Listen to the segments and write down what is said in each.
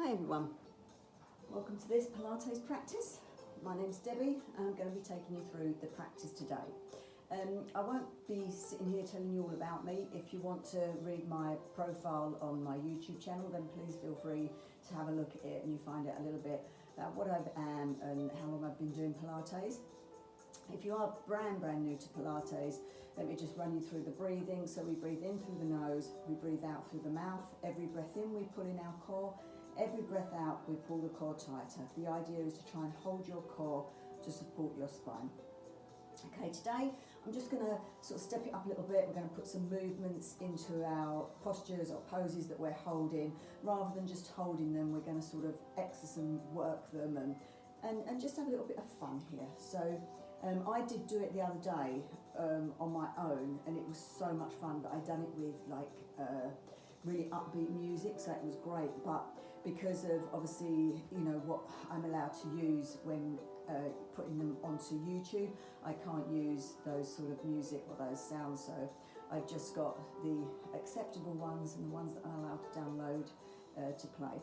Hi everyone, welcome to this Pilates practice. My name's Debbie and I'm going to be taking you through the practice today. I won't be sitting here telling you all about me. If you want to read my profile on my YouTube channel, then please feel free to have a look at it and you find out a little bit about what I am and how long I've been doing Pilates. If you are brand new to Pilates, let me just run you through the breathing. So we breathe in through the nose, we breathe out through the mouth. Every breath in, we pull in our core. Every breath out, we pull the core tighter. The idea is to try and hold your core to support your spine. Okay, today I'm just going to sort of step it up a little bit. We're going to put some movements into our postures or poses that we're holding. Rather than just holding them, we're going to sort of exercise and work them and just have a little bit of fun here. So I did do it the other day on my own, and it was so much fun, but I'd done it with like really upbeat music, so it was great. But because of obviously, you know, what I'm allowed to use when putting them onto YouTube, I can't use those sort of music or those sounds, so I've just got the acceptable ones and the ones that I'm allowed to download to play.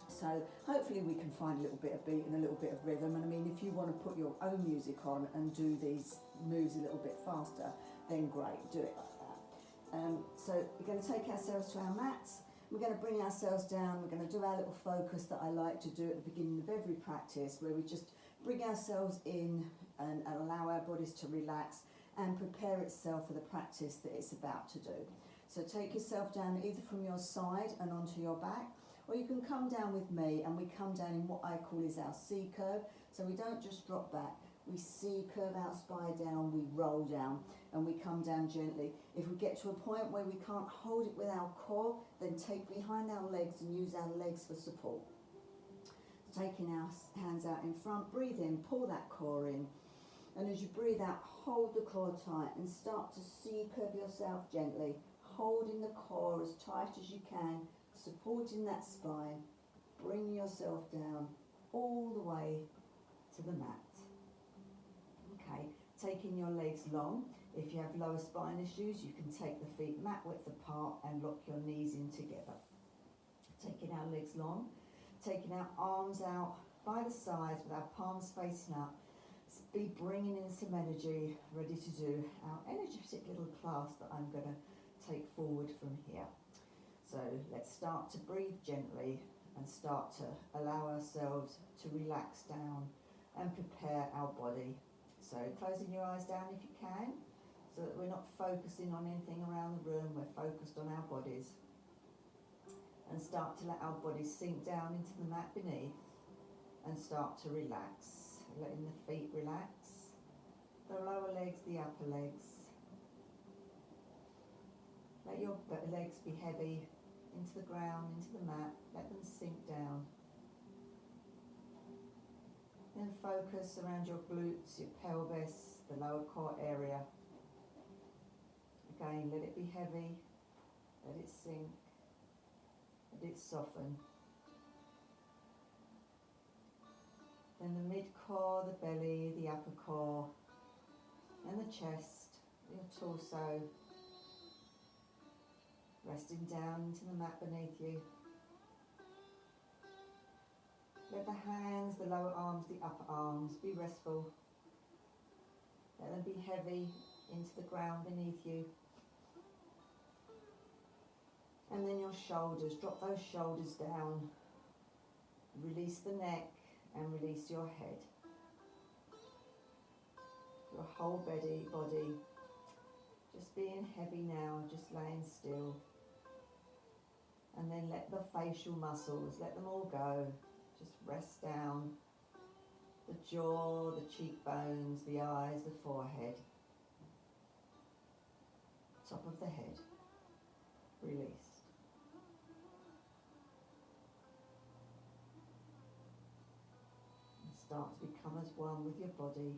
So hopefully we can find a little bit of beat and a little bit of rhythm. And I mean, if you want to put your own music on and do these moves a little bit faster, then great, do it like that. So we're going to take ourselves to our mats. We're going to bring ourselves down. We're going to do our little focus that I like to do at the beginning of every practice, where we just bring ourselves in and allow our bodies to relax and prepare itself for the practice that it's about to do. So take yourself down either from your side and onto your back, or you can come down with me, and we come down in what I call is our C curve. So we don't just drop back, we C curve our spine down, we roll down, and we come down gently. If we get to a point where we can't hold it with our core, then take behind our legs and use our legs for support. Taking our hands out in front, breathe in, pull that core in, and as you breathe out, hold the core tight and start to C curve yourself gently, holding the core as tight as you can, supporting that spine. Bring yourself down all the way to the mat. Okay, taking your legs long. If you have lower spine issues, you can take the feet mat width apart and lock your knees in together. Taking our legs long, taking our arms out by the sides with our palms facing up. Be bringing in some energy, ready to do our energetic little class that I'm going to take forward from here. So let's start to breathe gently and start to allow ourselves to relax down and prepare our body. So closing your eyes down if you can, so that we're not focusing on anything around the room, we're focused on our bodies. And start to let our bodies sink down into the mat beneath and start to relax. Letting the feet relax, the lower legs, the upper legs. Let your legs be heavy into the ground, into the mat. Let them sink down. Then focus around your glutes, your pelvis, the lower core area. Again, let it be heavy. Let it sink. Let it soften. Then the mid-core, the belly, the upper core, and the chest, your torso. Resting down into the mat beneath you. Let the hands, the lower arms, the upper arms be restful. Let them be heavy into the ground beneath you. And then your shoulders, drop those shoulders down. Release the neck and release your head. Your whole body just being heavy now, just laying still. And then let the facial muscles, let them all go. Just rest down. The jaw, the cheekbones, the eyes, the forehead. Top of the head. Released. And start to become as one with your body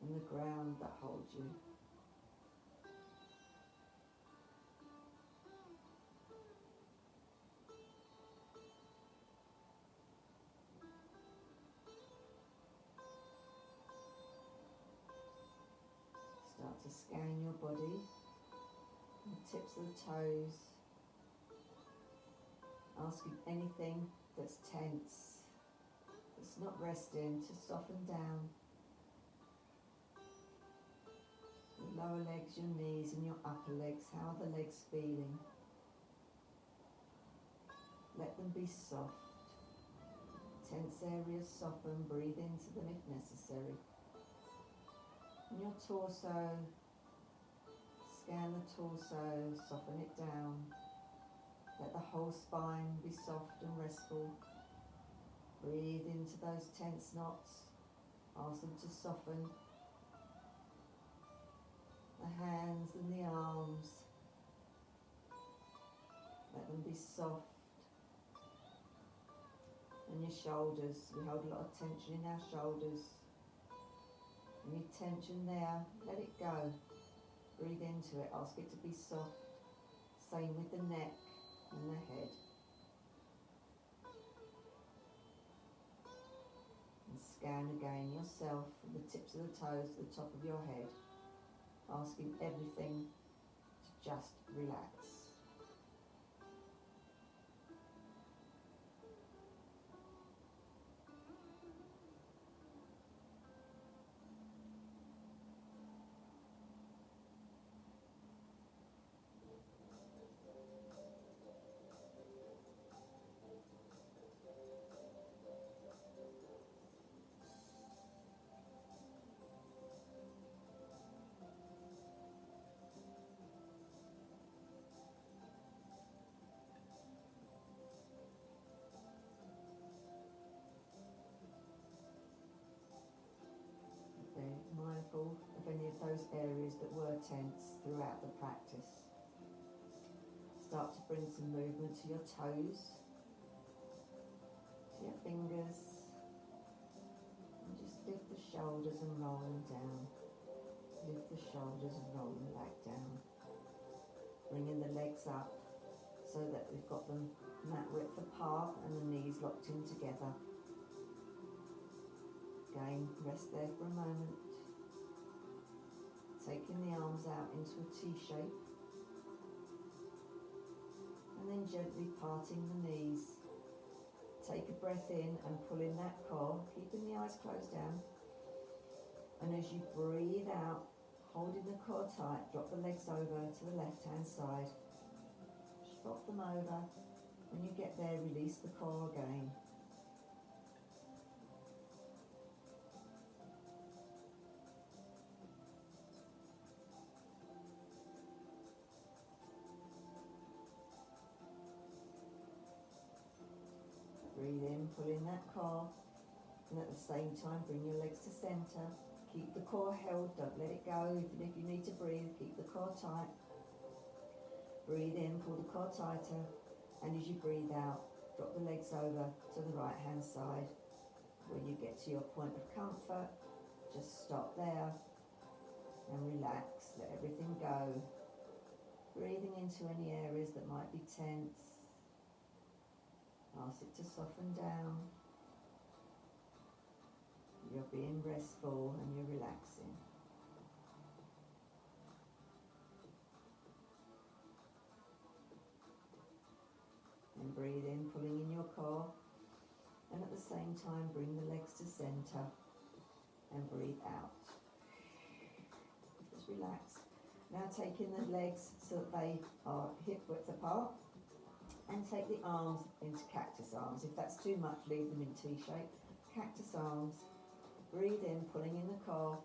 and the ground that holds you. Start to scan your body, the tips of the toes, Asking anything that's tense, that's not resting, to soften down. Your lower legs, your knees and your upper legs, how are the legs feeling? Let them be soft. Tense areas soften, breathe into them if necessary. And your torso, scan the torso, soften it down. Let the whole spine be soft and restful. Breathe into those tense knots. Ask them to soften. The hands and the arms. Let them be soft. And your shoulders. We hold a lot of tension in our shoulders. Any tension there, let it go. Breathe into it. Ask it to be soft. Same with the neck and the head. And scan again yourself from the tips of the toes to the top of your head. Asking everything to just relax. Mindful of any of those areas that were tense throughout the practice. Start to bring some movement to your toes, to your fingers, and just lift the shoulders and roll them down. Lift the shoulders and roll them back down. Bringing the legs up so that we've got them mat width apart and the knees locked in together. Again, rest there for a moment. Taking the arms out into a T shape. And then gently parting the knees. Take a breath in and pull in that core, keeping the eyes closed down. And as you breathe out, holding the core tight, drop the legs over to the left hand side. Drop them over. When you get there, release the core again. Breathe in, pull in that core, and at the same time bring your legs to centre. Keep the core held, don't let it go. Even if you need to breathe, keep the core tight. Breathe in, pull the core tighter, and as you breathe out, drop the legs over to the right hand side. When you get to your point of comfort, just stop there and relax, let everything go. Breathing into any areas that might be tense. Ask it to soften down. You're being restful and you're relaxing. And breathe in, pulling in your core. And at the same time, bring the legs to center and breathe out. Just relax. Now taking the legs so that they are hip width apart. And take the arms into cactus arms. If that's too much, leave them in T shape. Cactus arms. Breathe in, pulling in the core.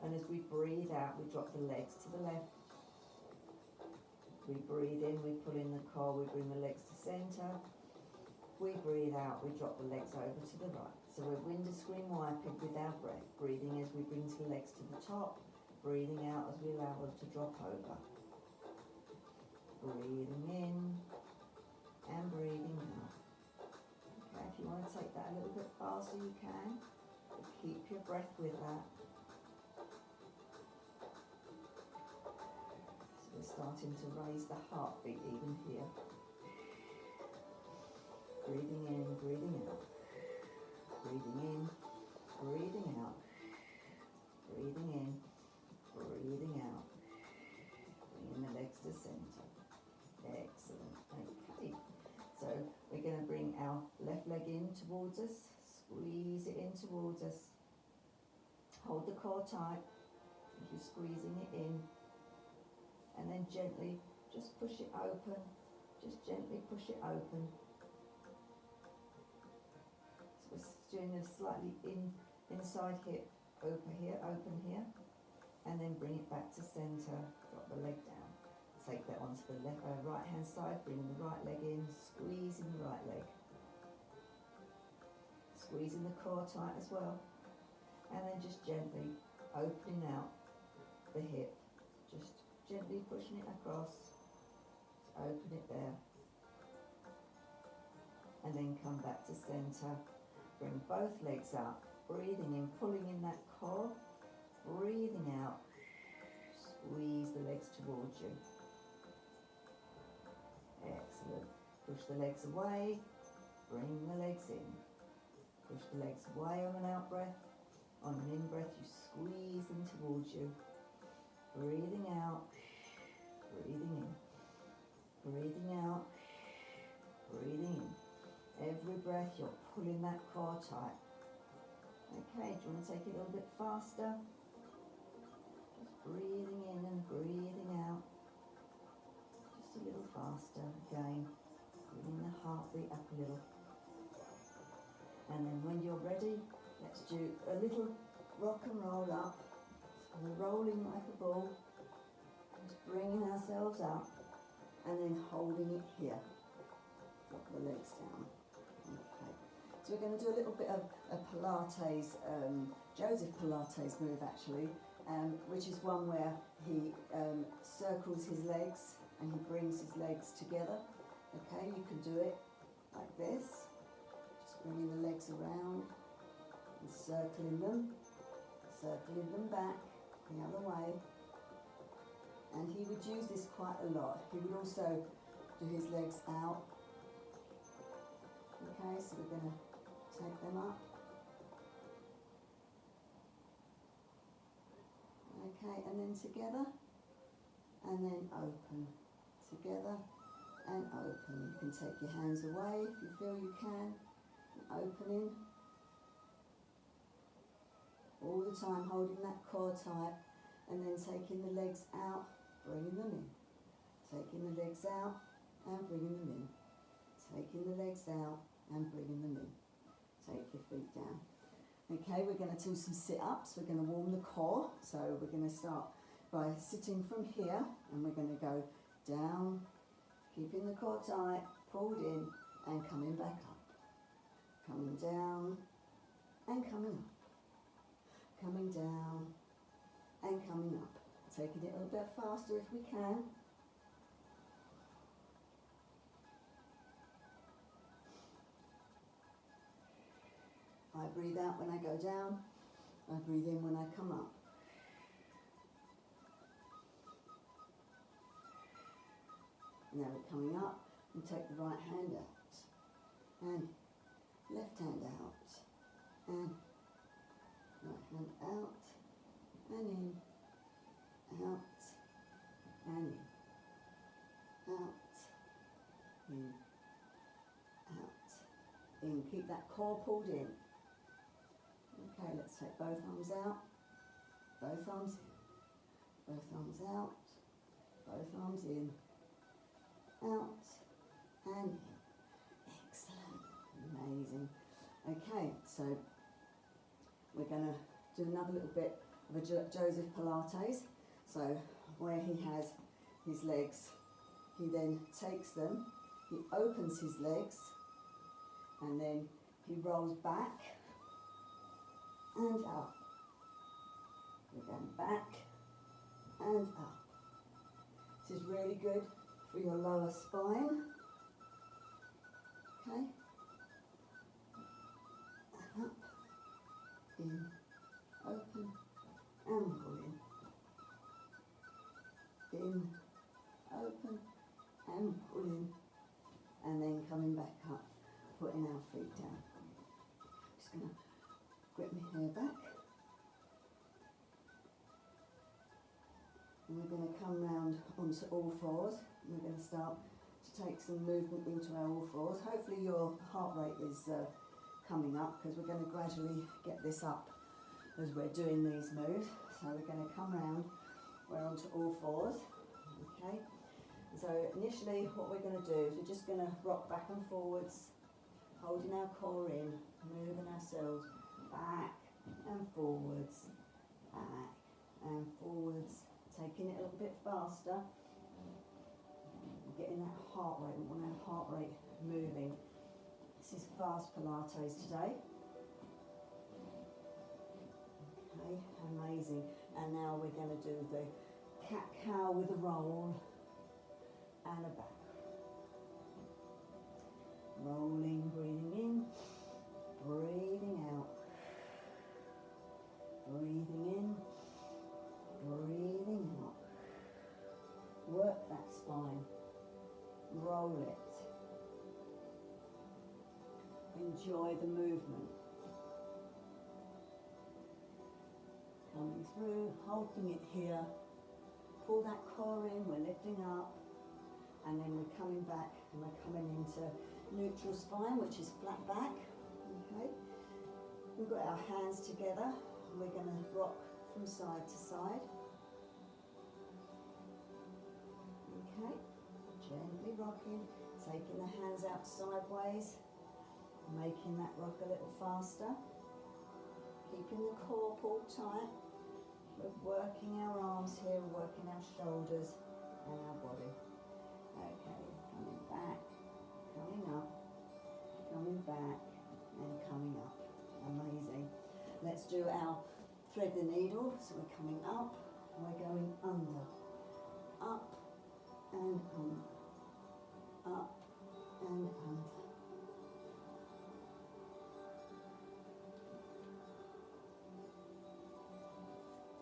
And as we breathe out, we drop the legs to the left. We breathe in, we pull in the core, we bring the legs to center. We breathe out, we drop the legs over to the right. So we're window screen wiping with our breath. Breathing as we bring the legs to the top. Breathing out as we allow them to drop over. Breathing in. And breathing out. Okay, if you want to take that a little bit faster, you can. But keep your breath with that. So we're starting to raise the heartbeat even here. Breathing in, breathing out. Breathing in, breathing out. Breathing in, breathing out. Bringing the legs to center. Excellent. Okay. So our left leg in towards us, squeeze it in towards us. Hold the core tight if you're squeezing it in, and then gently just push it open, just gently push it open. So we're doing a slightly inside hip, open here, and then bring it back to centre, drop the leg down. Take that onto the right hand side, bring the right leg in, squeezing the right leg. Squeezing the core tight as well. And then just gently opening out the hip. Just gently pushing it across. Just open it there. And then come back to centre. Bring both legs up. Breathing in, pulling in that core. Breathing out. Squeeze the legs towards you. Excellent. Push the legs away, bring the legs in. Push the legs away on an out breath. On an in breath, you squeeze them towards you. Breathing out, breathing in. Breathing out, breathing in. Every breath, you're pulling that core tight. Okay, do you want to take it a little bit faster? Just breathing in and breathing out. Just a little faster again, bringing the heartbeat up a little. And then when you're ready, let's do a little rock and roll up. So we're rolling like a ball, just bringing ourselves up and then holding it here. Drop the legs down. Okay. So we're going to do a little bit of a Pilates, Joseph Pilates move actually, which is one where he circles his legs and he brings his legs together. Okay, you can do it like this, just bringing the legs around and circling them back the other way. And he would use this quite a lot. He would also do his legs out. Okay, so we're going to take them up. Okay, and then together, and then open. Together and open. You can take your hands away if you feel you can. Opening. All the time holding that core tight, and then taking the legs out, bringing them in. Taking the legs out and bringing them in. Taking the legs out and bringing them in. Take your feet down. Okay, we're going to do some sit-ups. We're going to warm the core. So we're going to start by sitting from here, and we're going to go down, keeping the core tight, pulled in, and coming back up. Coming down, and coming up. Coming down, and coming up. Taking it a little bit faster if we can. I breathe out when I go down. I breathe in when I come up. Now we're coming up, and take the right hand out, and left hand out, and right hand out, and in, out, and in, out, in, out, in. Keep that core pulled in. Okay, let's take both arms out, both arms in, both arms out, both arms in, out, and in. Excellent, amazing. Okay, so we're going to do another little bit of a Joseph Pilates. So where he has his legs, he then takes them, he opens his legs, and then he rolls back and up. We're going back and up. This is really good for your lower spine. Okay. Up, in, open, and pull in. In, open, and pull in. And then coming back up, putting our feet down. Just going to grip my hair back. And we're going to come round onto all fours. And we're going to start to take some movement into our all fours. Hopefully your heart rate is coming up, because we're going to gradually get this up as we're doing these moves. So we're going to come round, we're onto all fours, okay? So initially what we're going to do is we're just going to rock back and forwards, holding our core in, moving ourselves back and forwards, back and forwards, taking it a little bit faster, getting that heart rate. We want our heart rate moving. This is fast Pilates today. Okay, amazing. And now we're going to do the cat-cow with a roll and a back. Rolling, breathing in, breathing out. Breathing in, breathing out. Work that spine. Roll it. Enjoy the movement. Coming through, holding it here. Pull that core in, we're lifting up. And then we're coming back and we're coming into neutral spine, which is flat back. Okay. We've got our hands together. We're going to rock from side to side. Okay. Gently rocking, taking the hands out sideways, making that rock a little faster. Keeping the core pulled tight. We're working our arms here, working our shoulders and our body. Okay, coming back, coming up, coming back and coming up. Amazing. Let's do our thread the needle. So we're coming up and we're going under. Up and under. Up and under.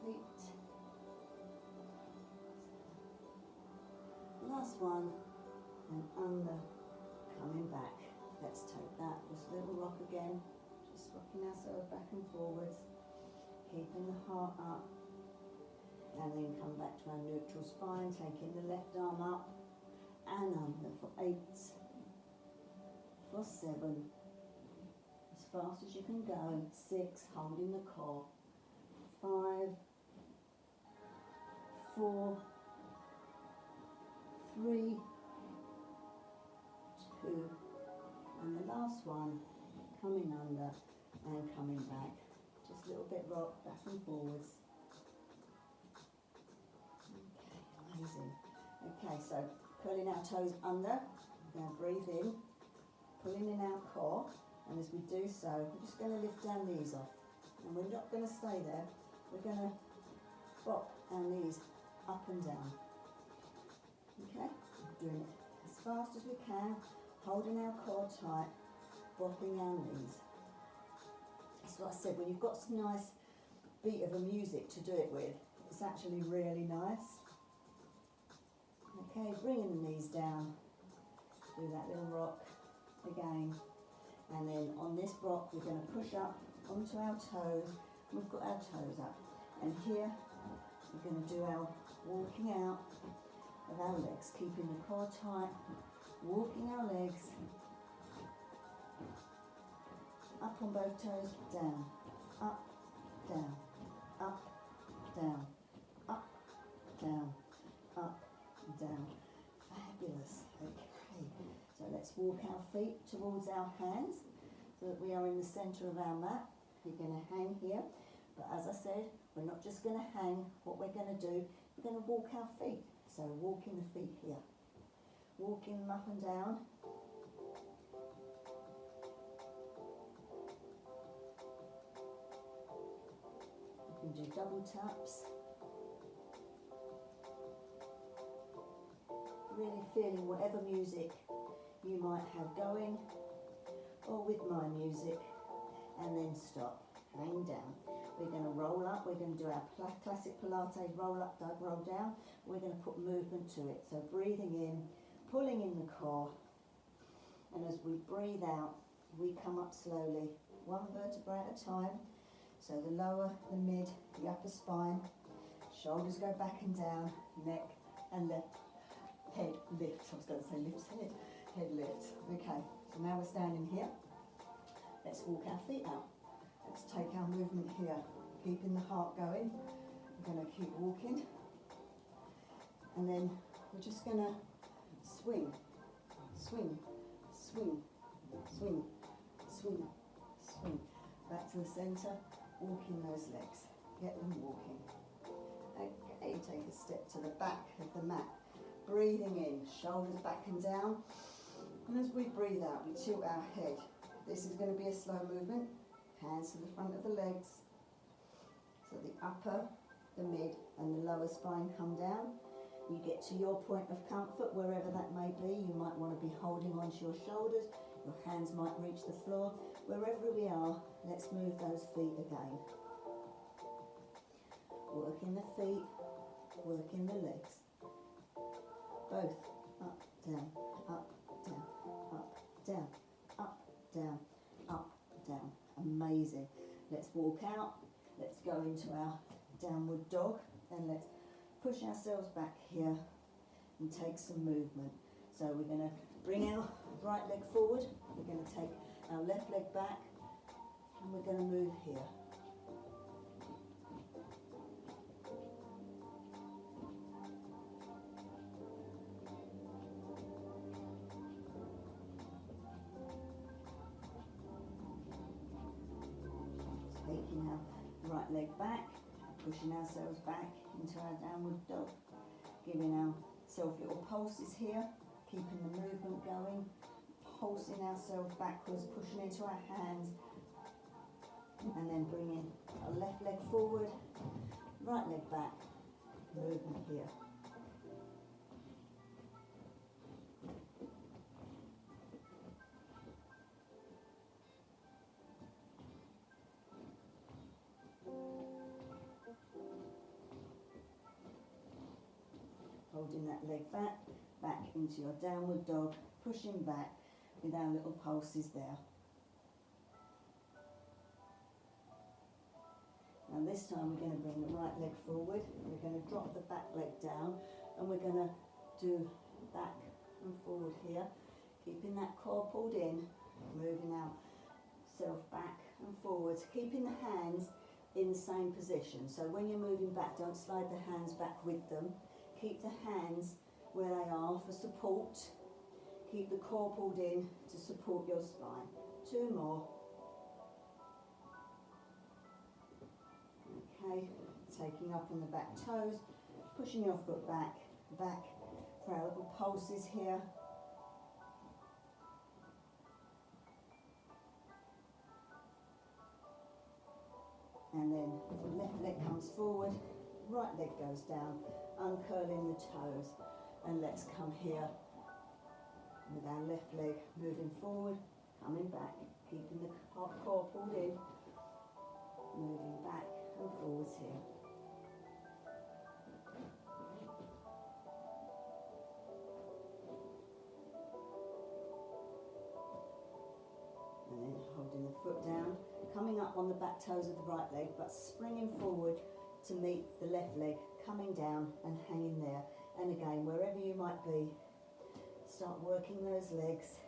Feet. Last one, and under, coming back. Let's take that, this little rock again, just rocking ourselves back and forwards, keeping the heart up, and then come back to our neutral spine, taking the left arm up and under for 8, for 7, as fast as you can go, 6, holding the core, 5, 4, 3, 2, and the last one, coming under and coming back. Just a little bit rock, back and forwards. Okay, amazing. Okay, so curling our toes under, now breathe in, pulling in our core, and as we do so, we're just going to lift our knees off. And we're not going to stay there, we're going to bop our knees up and down. Okay, doing it as fast as we can, holding our core tight, bopping our knees. That's what I said, when you've got some nice beat of a music to do it with, it's actually really nice. Okay, bringing the knees down, do that little rock again, and then on this rock we're going to push up onto our toes. We've got our toes up, and here we're going to do our walking out of our legs, keeping the core tight, walking our legs up on both toes, down, up, down, up, down, up, down, up, down. Fabulous. Okay, so let's walk our feet towards our hands so that we are in the centre of our mat. We're going to hang here, but as I said, we're not just going to hang. What we're going to do, we're going to walk our feet. So walking the feet here, walking them up and down. You can do double taps. Really feeling whatever music you might have going, or with my music, and then stop, hang down. We're going to roll up, we're going to do our classic Pilates roll up, roll down. We're going to put movement to it. So breathing in, pulling in the core, and as we breathe out, we come up slowly, one vertebra at a time. So the lower, the mid, the upper spine, shoulders go back and down, neck and left head lift. I was going to say lifts head, head lift. Okay, so now we're standing here. Let's walk our feet out. Let's take our movement here, keeping the heart going. We're going to keep walking. And then we're just going to swing, swing, swing, swing, swing, swing. Back to the centre, walking those legs. Get them walking. Okay, take a step to the back of the mat. Breathing in, shoulders back and down. And as we breathe out, we tilt our head. This is going to be a slow movement. Hands to the front of the legs. So the upper, the mid and the lower spine come down. You get to your point of comfort, wherever that may be. You might want to be holding onto your shoulders. Your hands might reach the floor. Wherever we are, let's move those feet again. Working the feet, working the legs. Both up, down, up, down, up, down, up, down, up, down. Amazing. Let's walk out. Let's go into our downward dog and let's push ourselves back here and take some movement. So we're going to bring our right leg forward. We're going to take our left leg back and we're going to move here. Taking our right leg back, pushing ourselves back into our downward dog, giving ourselves little pulses here, keeping the movement going, pulsing ourselves backwards, pushing into our hands, and then bringing our left leg forward, right leg back, movement here. Holding that leg back, back into your downward dog, pushing back with our little pulses there. Now this time we're going to bring the right leg forward, we're going to drop the back leg down and we're going to do back and forward here, keeping that core pulled in, moving ourselves back and forwards, keeping the hands in the same position. So when you're moving back, don't slide the hands back with them. Keep the hands where they are for support. Keep the core pulled in to support your spine. 2 more. Okay, taking up on the back toes, pushing your foot back, back for our little pulses here. And then the left leg comes forward, right leg goes down, uncurling the toes. And let's come here with our left leg moving forward, coming back, keeping the core pulled in, moving back and forwards here. And then holding the foot down, coming up on the back toes of the right leg, but springing forward to meet the left leg, coming down and hanging there. And again, wherever you might be, start working those legs.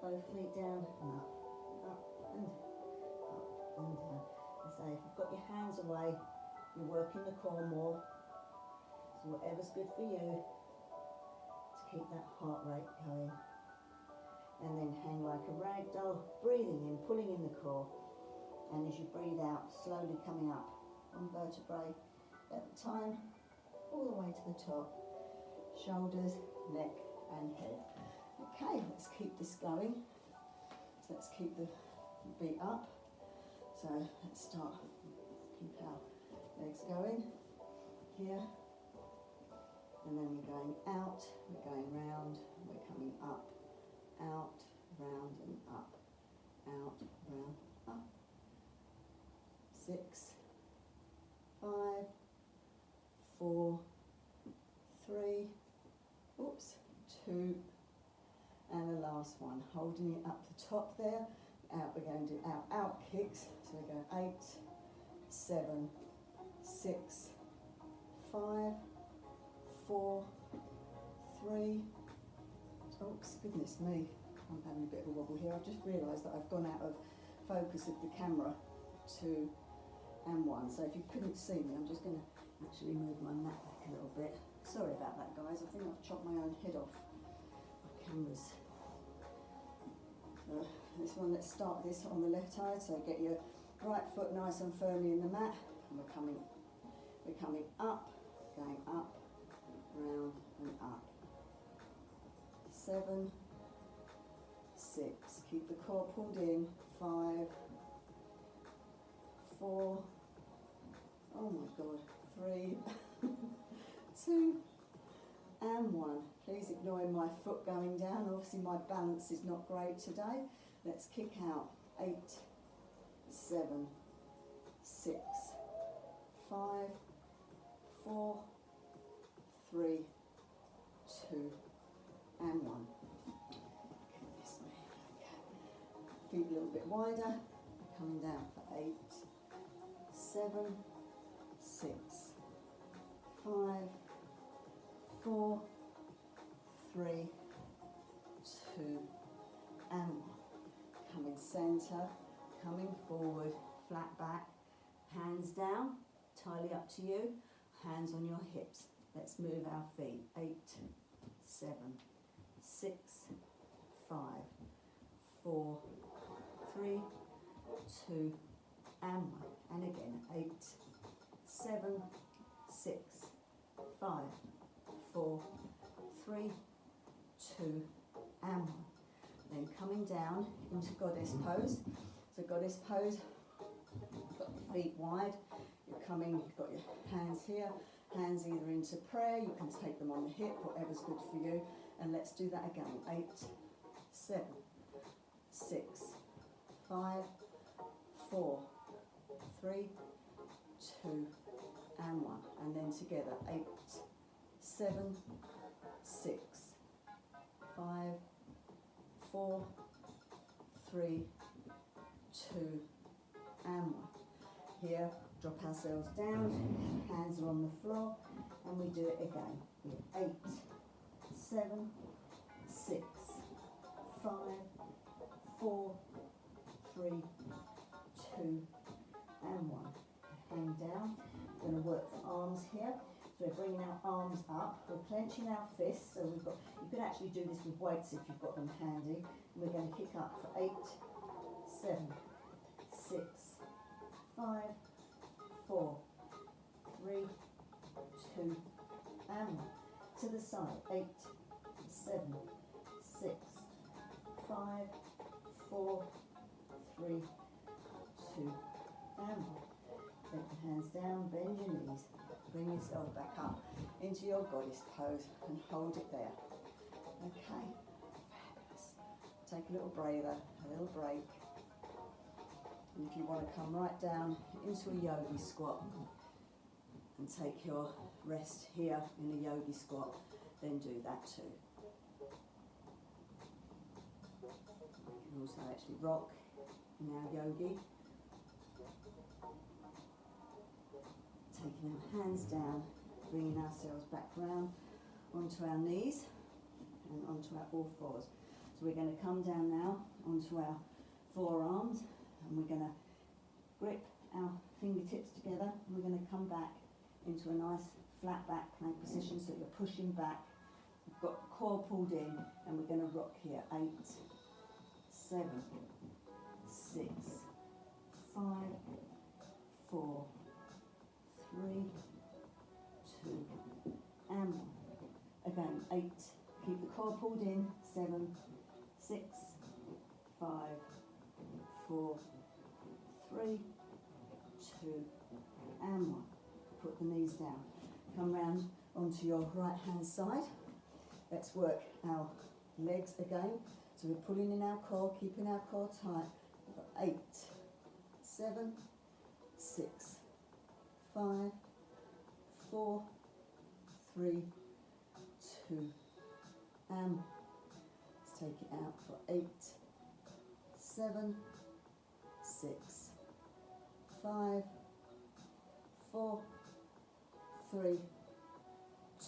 Both feet down and up and down. And say, if you've got your hands away, you're working the core more. So whatever's good for you, to keep that heart rate going. And then hang like a rag doll, breathing in, pulling in the core. And as you breathe out, slowly coming up, one vertebrae at a time, all the way to the top. Shoulders, neck and head. Okay, let's keep this going. So let's keep the beat up. So let's start, keep our legs going here. And then we're going out, we're going round, we're coming up, out, round and up, out, round, up. 6, 5, 4, 3, 2, and the last one, holding it up the top there. Out, we're going to do our out kicks. So we go 8, 7, 6, 5, 4, 3. Oh, goodness me, I'm having a bit of a wobble here. I've just realised that I've gone out of focus of the camera. 2 and 1. So if you couldn't see me, I'm just going to actually move my mat back a little bit. Sorry about that, guys. I think I've chopped my own head off. My camera's. This one, let's start this on the left side. So get your right foot nice and firmly in the mat, and we're coming up, going up, round and up. 7, 6. Keep the core pulled in. 5, 4. Oh my God. 3, 2, and 1. Please ignore my foot going down. Obviously my balance is not great today. Let's kick out. 8, 7, 6, 5, 4, 3, 2, and 1. Goodness me. Okay. Feet a little bit wider. Coming down for 8, 7, 6, 5, 4, 3, 2, and 1. Coming centre, coming forward, flat back, hands down, entirely up to you, hands on your hips. Let's move our feet. 8, 7, 6, 5, 4, 3, 2, and 1. And again, 8, 7, 6, 5, 4, 3, 2, and 1. Then coming down into goddess pose. So goddess pose, you've got your feet wide, you've got your hands here, hands either into prayer, you can take them on the hip, whatever's good for you. And let's do that again. 8, 7, 6, 5, 4, 3, 2, and 1. And then together. 8, 7, 6, 5, 4, 3, 2, and 1. Here, drop ourselves down, hands are on the floor, and we do it again. We have 8, 7, 6, 5, 4, 3, 2, and 1. Hang down. We're going to work the arms here. So we're bringing our arms up, we're clenching our fists, so we've got, you can actually do this with weights if you've got them handy. And we're going to kick up for 8, 7, 6, 5, 4, 3, 2, and 1. To the side. 8, 7, 6, 5, 4, 3, 2, and 1. Take the hands down, bend your knees. Bring yourself back up into your goddess pose and hold it there. Okay, fabulous. Take a little breather, a little break. And if you want to come right down into a yogi squat and take your rest here in a yogi squat, then do that too. You can also actually rock in our yogi. Taking our hands down, bringing ourselves back round onto our knees and onto our all fours. So we're going to come down now onto our forearms, and we're going to grip our fingertips together, and we're going to come back into a nice flat back plank position, so you're pushing back. We've got core pulled in, and we're going to rock here. 8, 7, 6, 5, 4, 3, 2, and 1. Again, 8. Keep the core pulled in. 7, 6, 5, 4, 3, 2, and 1. Put the knees down. Come round onto your right hand side. Let's work our legs again. So we're pulling in our core, keeping our core tight. We've got 8, 7, 6, 5, 4, 3, 2, and let's take it out for 8, 7, 6, 5, 4, 3,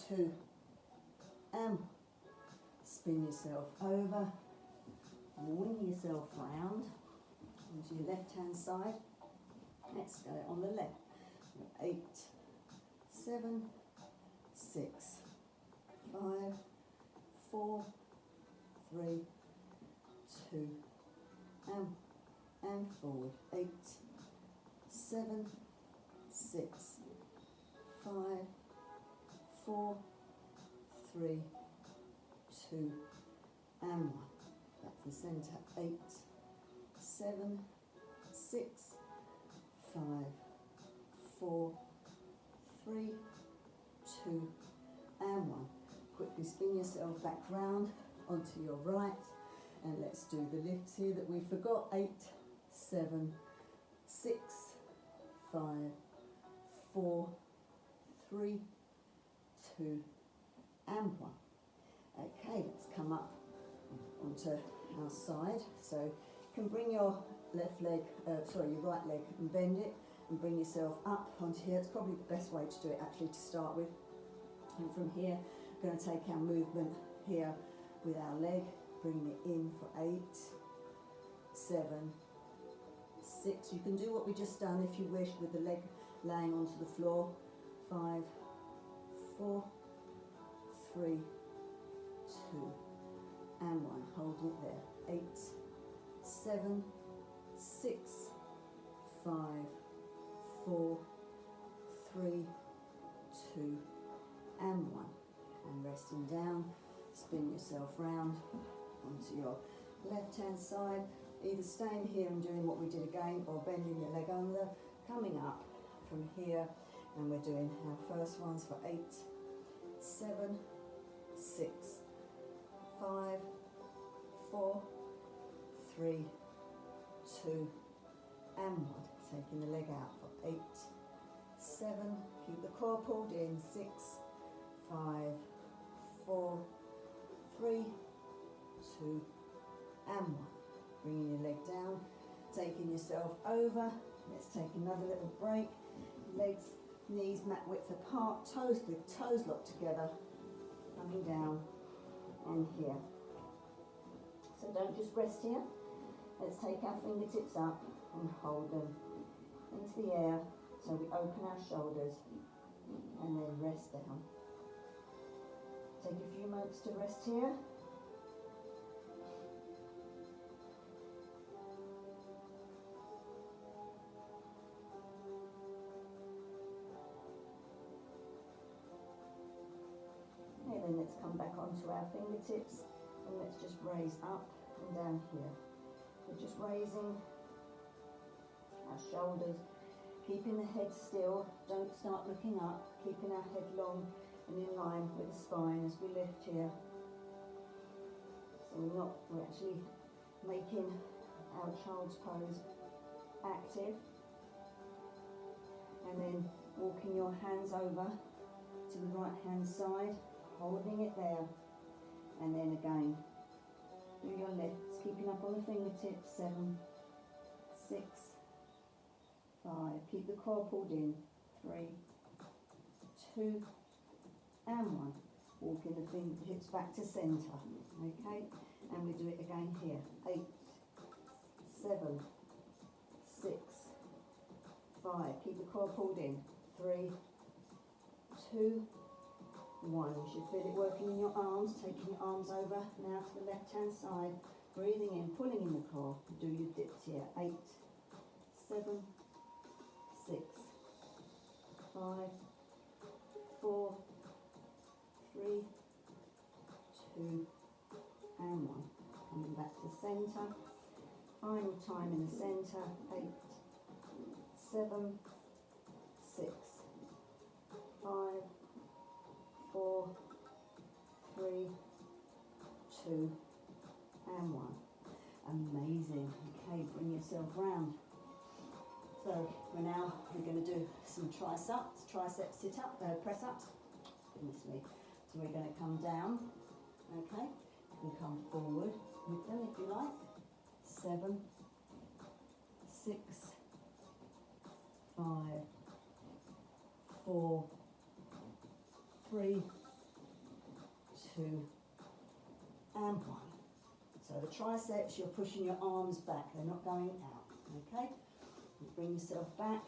2, and spin yourself over, wing yourself round onto your left hand side. Let's go on the left. 8, 7, 6, 5, 4, 3, 2, and forward. 8, 7, 6, 5, 4, 3, 2, and 1. Back to the centre. 8, 7, 6, 5, 4, 3, 2, and 1. Quickly spin yourself back round onto your right, and let's do the lifts here that we forgot. 8, 7, 6, 5, 4, 3, 2, and 1. Okay, let's come up onto our side. So you can bring your your right leg and bend it and bring yourself up onto here. It's probably the best way to do it actually to start with. And from here, we're going to take our movement here with our leg, bringing it in for 8, 7, 6. You can do what we just done if you wish with the leg laying onto the floor. 5, 4, 3, 2, and 1. Holding it there. 8, 7, 6, 5, 4, 3, 2, and 1. And resting down, spin yourself round onto your left hand side, either staying here and doing what we did again, or bending your leg under, coming up from here, and we're doing our first ones for 8, 7, 6, 5, 4, 3, 2, and 1. Taking the leg out for 8, 7, keep the core pulled in, 6, 5, 4, 3, 2, and 1. Bringing your leg down, taking yourself over. Let's take another little break. Legs, knees mat width apart, toes, the toes locked together, coming down and here. So don't just rest here. Let's take our fingertips up and hold them into the air so we open our shoulders and then rest down. Take a few moments to rest here. Okay, then let's come back onto our fingertips and let's just raise up and down here. We're just raising our shoulders, keeping the head still, don't start looking up, keeping our head long and in line with the spine as we lift here. So we're actually making our child's pose active. And then walking your hands over to the right hand side, holding it there, and then again do your lifts, keeping up on the fingertips. 7, 6, 5, keep the core pulled in. 3, 2, and 1. Walking the fingertips back to centre. Okay, and we do it again here. 8, 7, 6, 5. Keep the core pulled in. 3, 2, 1. You should feel it working in your arms. Taking your arms over now to the left hand side. Breathing in, pulling in the core. Do your dips here. 8, 7, 6, 5, 4, 3, 2, and 1. Coming back to centre. Final time in the centre. 8, 7, 6, 5, 4, 3, 2, and 1. Amazing. Okay, bring yourself round. So we're going to do some tricep sit-up, press-ups. Goodness me. So we're going to come down. Okay, you can come forward with them if you like. 7, 6, 5, 4, 3, 2, and 1. So the triceps, you're pushing your arms back, they're not going out, okay? You bring yourself back,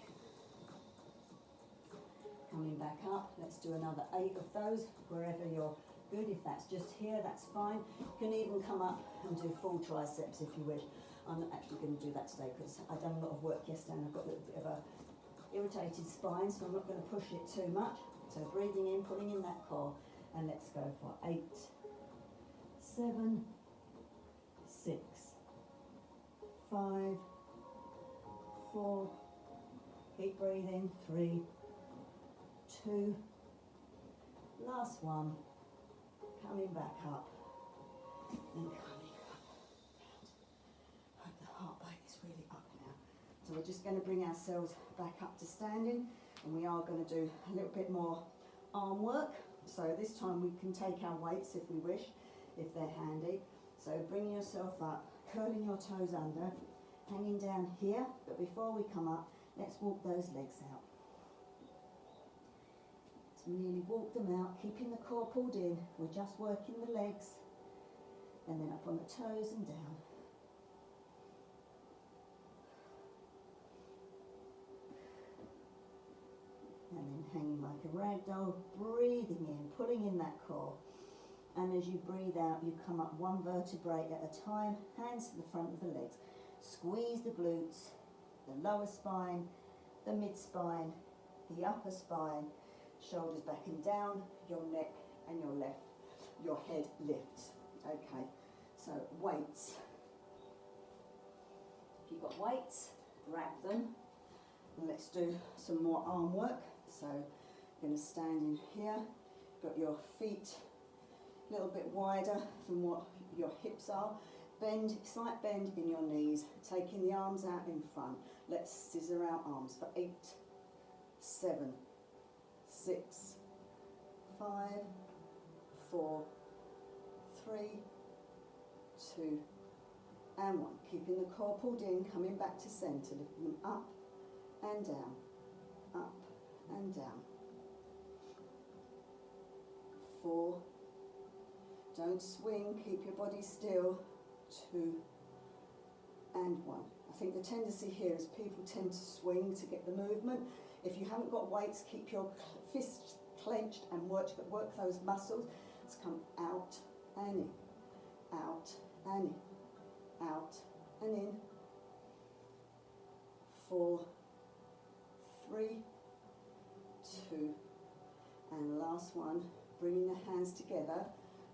coming back up. Let's do another 8 of those, wherever you're good. If that's just here, that's fine. You can even come up and do full triceps if you wish. I'm not actually going to do that today because I've done a lot of work yesterday and I've got a little bit of a irritated spine, so I'm not going to push it too much. So breathing in, pulling in that core, and let's go for 8, 7, 6, 5, 4, keep breathing, 3, 2, last one, coming back up, and coming up, round. The heart rate is really up now. So we're just going to bring ourselves back up to standing, and we are going to do a little bit more arm work. So this time we can take our weights if we wish, if they're handy. So bring yourself up, curling your toes under, hanging down here, but before we come up, let's walk those legs out. So nearly walk them out, keeping the core pulled in. We're just working the legs, and then up on the toes and down. And then hanging like a rag doll, breathing in, pulling in that core. And as you breathe out, you come up one vertebrae at a time, hands to the front of the legs. Squeeze the glutes, the lower spine, the mid spine, the upper spine, shoulders back and down, your neck and your head lifts. Okay, so weights. If you've got weights, grab them. And let's do some more arm work. So you're going to stand in here, got your feet a little bit wider than what your hips are. Bend, slight bend in your knees, taking the arms out in front. Let's scissor our arms for 8, 7, 6, 5, 4, 3, 2, and 1. Keeping the core pulled in, coming back to centre, lifting them up and down, up and down. 4, don't swing, keep your body still. 2 and 1. I think the tendency here is people tend to swing to get the movement. If you haven't got weights, keep your fists clenched and work those muscles. Let's come out and in, out and in, out and in. 4, 3, 2, and last one. Bringing the hands together.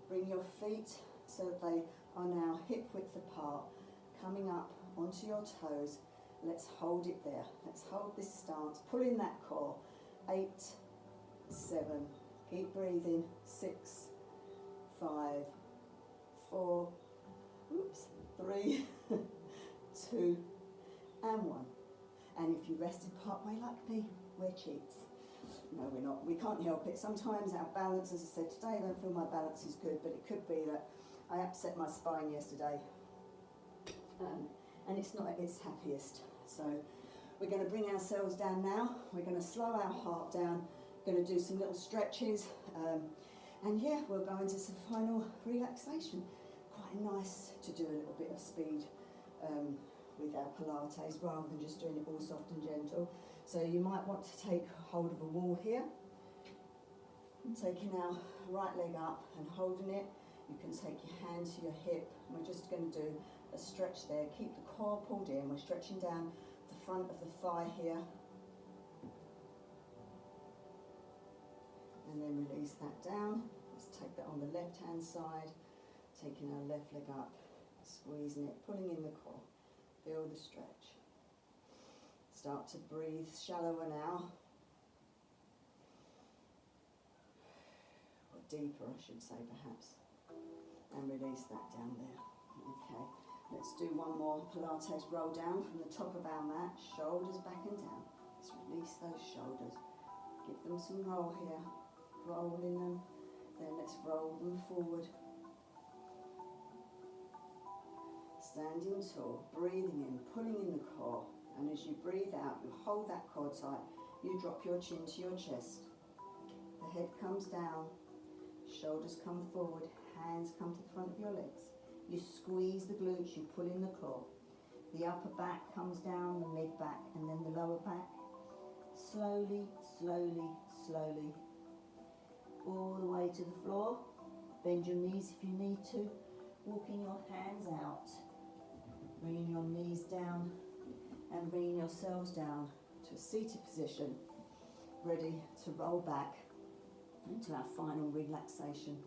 Bring your feet so that they are now hip width apart, coming up onto your toes. Let's hold it there. Let's hold this stance. Pull in that core. 8, 7. Keep breathing. 6, 5, 4, 3, 2, and 1. And if you rested part way like me, we're cheats. No, we're not. We can't help it. Sometimes our balance, as I said today, I don't feel my balance is good, but it could be that I upset my spine yesterday, and it's not at its happiest. So we're going to bring ourselves down now. We're going to slow our heart down. We're going to do some little stretches, and yeah, we'll go into some final relaxation. Quite nice to do a little bit of speed with our Pilates rather than just doing it all soft and gentle. So you might want to take hold of a wall here, and taking our right leg up and holding it. You can take your hand to your hip. We're just going to do a stretch there. Keep the core pulled in. We're stretching down the front of the thigh here. And then release that down. Let's take that on the left hand side. Taking our left leg up, squeezing it, pulling in the core. Feel the stretch. Start to breathe shallower now. Or deeper, I should say, perhaps. And release that down there. Okay, let's do one more Pilates roll down from the top of our mat, shoulders back and down. Let's release those shoulders. Give them some roll here. Rolling them. Then let's roll them forward. Standing tall, breathing in, pulling in the core. And as you breathe out, you hold that core tight. You drop your chin to your chest. The head comes down, shoulders come forward, hands come to the front of your legs. You squeeze the glutes, you pull in the core. The upper back comes down, the mid back, and then the lower back. Slowly, slowly, slowly, all the way to the floor. Bend your knees if you need to. Walking your hands out. Bringing your knees down and bringing yourselves down to a seated position. Ready to roll back into our final relaxation.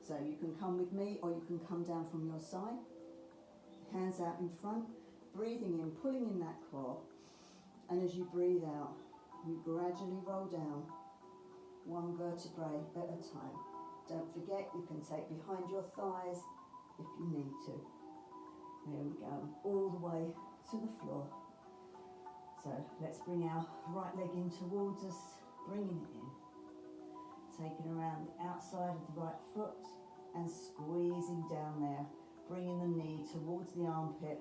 So you can come with me or you can come down from your side. Hands out in front. Breathing in, pulling in that core. And as you breathe out, you gradually roll down one vertebrae at a time. Don't forget, you can take behind your thighs if you need to. There we go, all the way to the floor. So let's bring our right leg in towards us, bringing it in. Taking around the outside of the right foot and squeezing down there. Bringing the knee towards the armpit,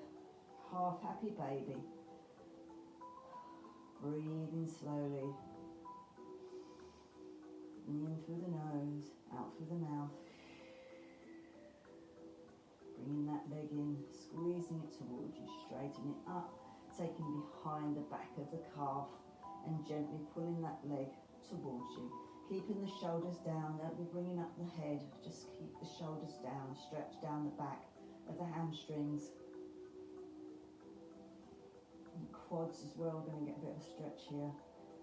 half happy baby. Breathing slowly. In through the nose, out through the mouth. Bringing that leg in, squeezing it towards you, straighten it up, taking behind the back of the calf and gently pulling that leg towards you. Keeping the shoulders down, don't be bringing up the head, just keep the shoulders down, stretch down the back of the hamstrings. And quads as well, we're going to get a bit of a stretch here.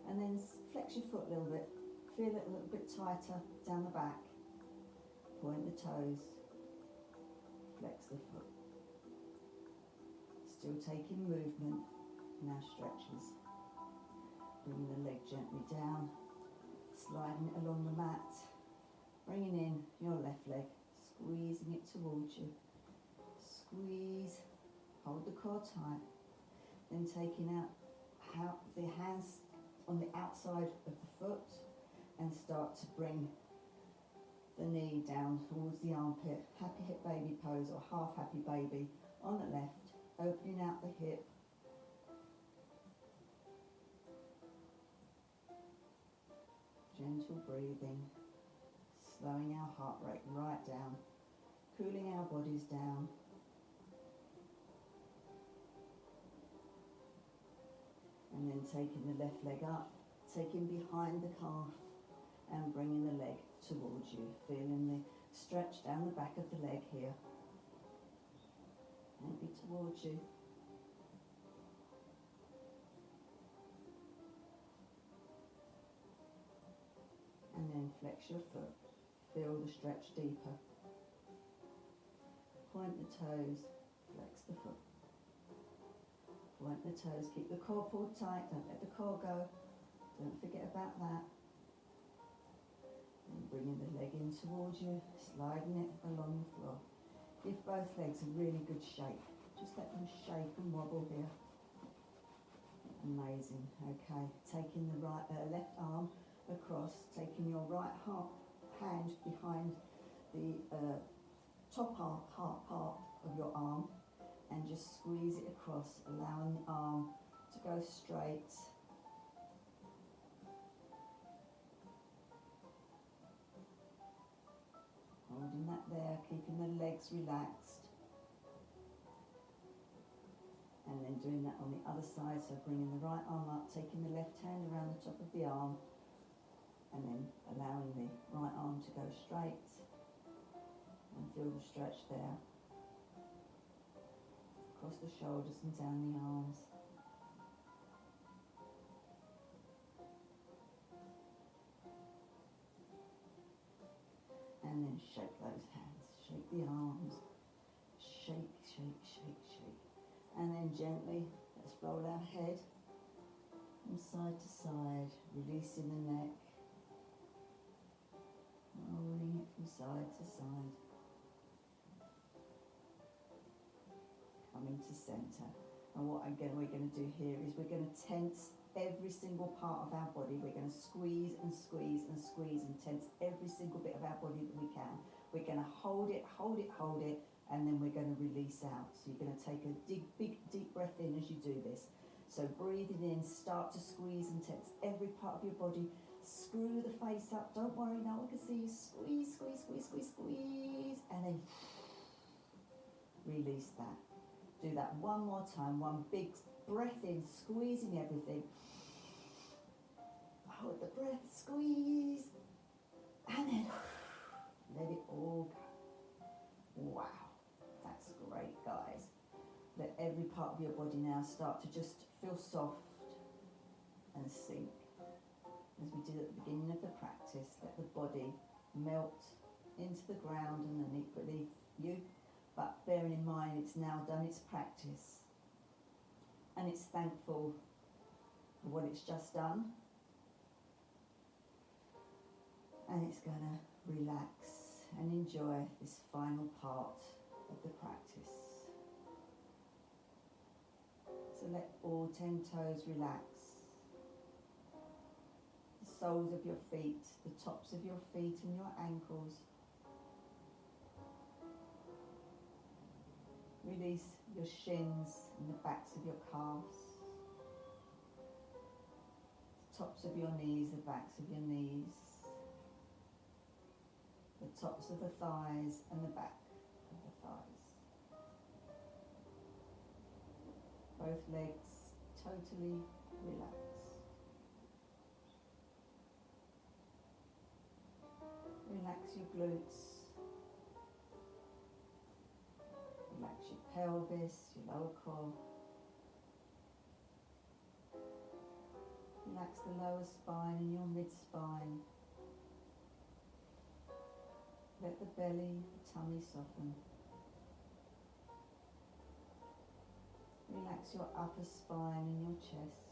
And then flex your foot a little bit, feel it a little bit tighter down the back. Point the toes, flex the foot. Still taking movement in our stretches. Bringing the leg gently down, sliding it along the mat. Bringing in your left leg, squeezing it towards you. Squeeze, hold the core tight. Then taking out the hands on the outside of the foot and start to bring the knee down towards the armpit. Happy hip baby pose or half happy baby on the left, opening out the hip. Gentle breathing, slowing our heart rate right down, cooling our bodies down. And then taking the left leg up, taking behind the calf and bringing the leg towards you. Feeling the stretch down the back of the leg here. Maybe towards you. And then flex your foot. Feel the stretch deeper. Point the toes, flex the foot. Point the toes, keep the core pulled tight, don't let the core go. Don't forget about that. And bringing the leg in towards you, sliding it along the floor. Give both legs a really good shake. Just let them shake and wobble here. Amazing. Okay, taking the left arm across, taking your right hand behind the top part of your arm and just squeeze it across, allowing the arm to go straight. Holding that there, keeping the legs relaxed. And then doing that on the other side, so bringing the right arm up, taking the left hand around the top of the arm, and then allowing the right arm to go straight. And feel the stretch there. Across the shoulders and down the arms. And then shake those hands, shake the arms, shake, shake, shake, shake. And then gently, let's roll our head from side to side, releasing the neck, rolling it from side to side. Coming to centre. And what we're going to do here is we're going to tense every single part of our body. We're going to squeeze and squeeze and squeeze and tense every single bit of our body that we can. We're going to hold it, hold it, hold it, and then we're going to release out. So you're going to take a big deep breath in as you do this. So breathing in, start to squeeze and tense every part of your body. Screw the face up, don't worry, no one can see you. Squeeze, squeeze, squeeze, squeeze, squeeze, and then release that. Do that one more time, one big breath in, squeezing everything. Hold the breath, squeeze, and then let it all go. Wow, that's great, guys. Let every part of your body now start to just feel soft and sink. As we did at the beginning of the practice, let the body melt into the ground underneath you, but bearing in mind it's now done its practice and it's thankful for what it's just done, and it's going to relax and enjoy this final part of the practice. So let all 10 toes relax. The soles of your feet, the tops of your feet and your ankles. Release your shins and the backs of your calves. The tops of your knees, the backs of your knees. The tops of the thighs and the back of the thighs. Both legs totally relaxed. Relax your glutes. Relax your pelvis, your lower core. Relax the lower spine and your mid-spine. Let the belly, the tummy soften. Relax your upper spine and your chest.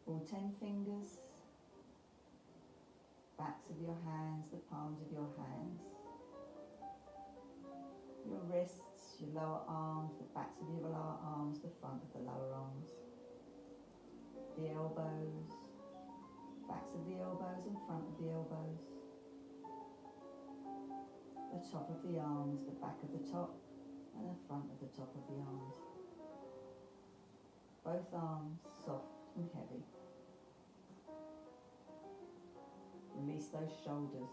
All 10 fingers, backs of your hands, the palms of your hands. Your wrists, your lower arms, the backs of your lower arms, the front of the lower arms. The elbows, backs of the elbows and front of the elbows. The top of the arms, the back of the top and the front of the top of the arms. Both arms soft and heavy. Release those shoulders.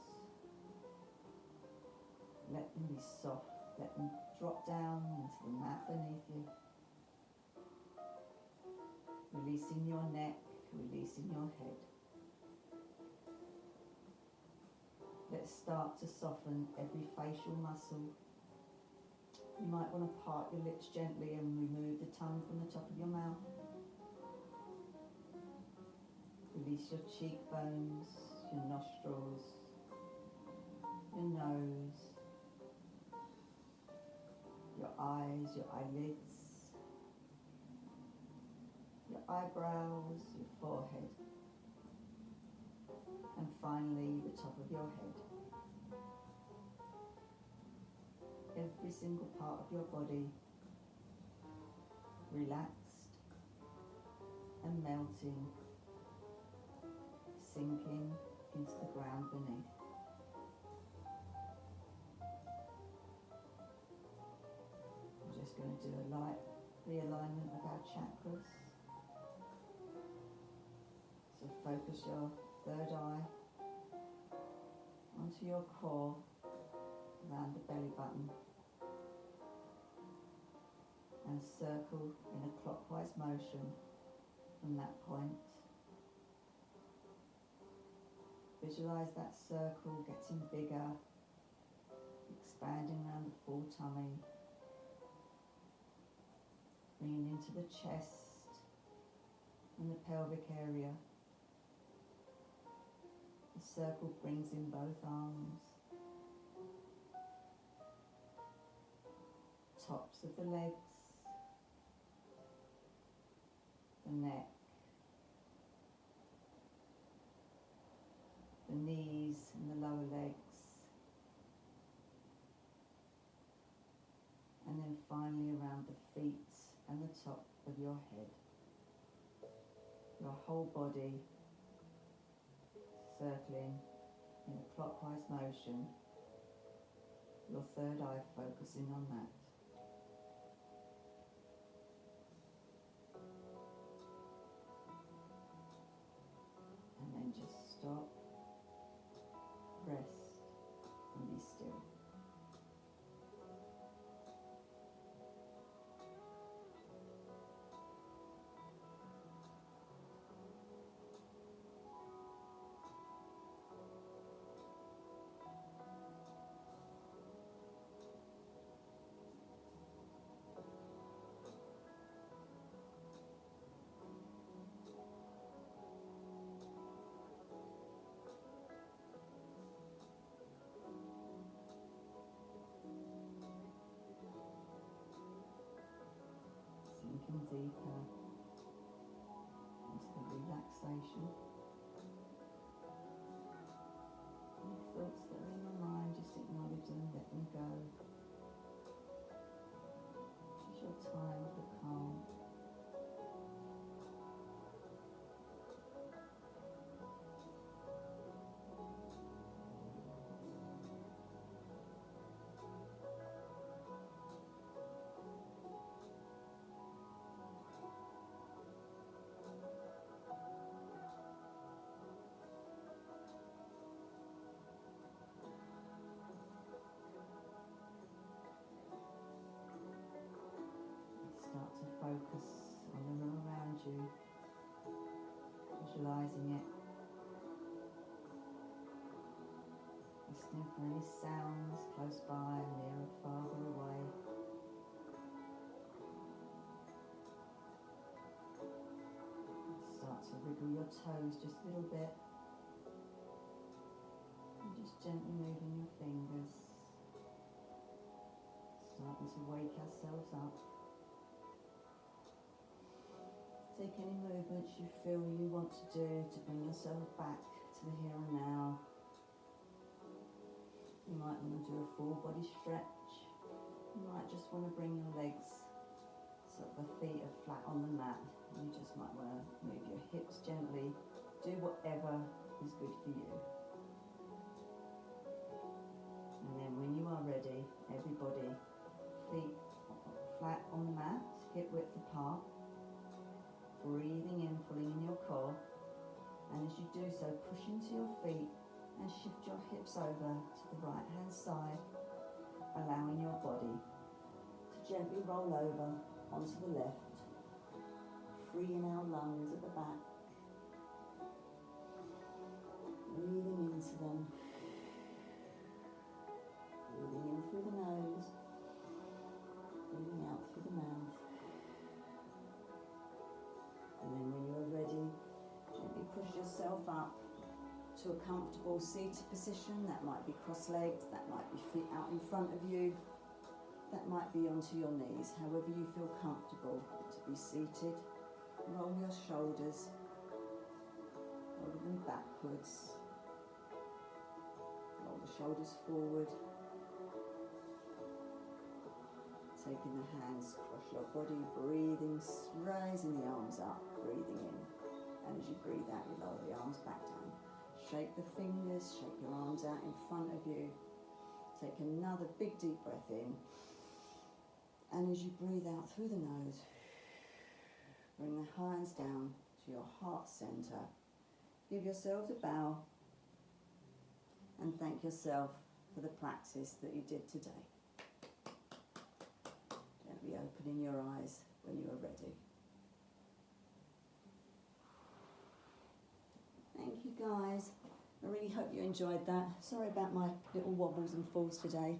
Let them be soft. Let them drop down into the mat beneath you. Releasing your neck, releasing your head. Let's start to soften every facial muscle. You might want to part your lips gently and remove the tongue from the top of your mouth. Release your cheekbones, your nostrils, your nose, your eyes, your eyelids, your eyebrows, your forehead, and finally the top of your head. Every single part of your body relaxed and melting, sinking into the ground beneath. We're just going to do a light realignment of our chakras. So focus your third eye onto your core, around the belly button, and circle in a clockwise motion from that point. Visualize that circle getting bigger, expanding around the full tummy, bringing into the chest and the pelvic area. The circle brings in both arms, tops of the legs, the neck, the knees and the lower legs, and then finally around the feet and the top of your head. Your whole body circling in a clockwise motion, your third eye focusing on that. stop, rest, and be still. Sinking deeper into the relaxation. Any thoughts that are in your mind, just acknowledge them, let them go. It's your time for calm. Start to focus on the room around you, visualising it, listening for any sounds close by, near or farther away. Start to wriggle your toes just a little bit, and just gently moving your fingers, starting to wake ourselves up. Take any movements you feel you want to do to bring yourself back to the here and now. You might want to do a full body stretch. You might just want to bring your legs so that the feet are flat on the mat. You just might want to move your hips gently. Do whatever is good for you. And then when you are ready, everybody, feet flat on the mat, hip width apart. Breathing in, pulling in your core, and as you do so, push into your feet and shift your hips over to the right hand side, allowing your body to gently roll over onto the left, freeing our lungs at the back, breathing into them, breathing in through the nose, breathing out through the mouth. And then when you're ready, gently push yourself up to a comfortable seated position. That might be cross-legged, that might be feet out in front of you, that might be onto your knees, however you feel comfortable to be seated. Roll your shoulders, roll them backwards, roll the shoulders forward, taking the hands across your body, breathing, raising the arms up, breathing in. And as you breathe out, you lower the arms back down. Shake the fingers, shake your arms out in front of you. Take another big deep breath in. And as you breathe out through the nose, bring the hands down to your heart centre. Give yourselves a bow and thank yourself for the practice that you did today. Gently opening your eyes when you are ready. Thank you guys. I really hope you enjoyed that. Sorry about my little wobbles and falls today.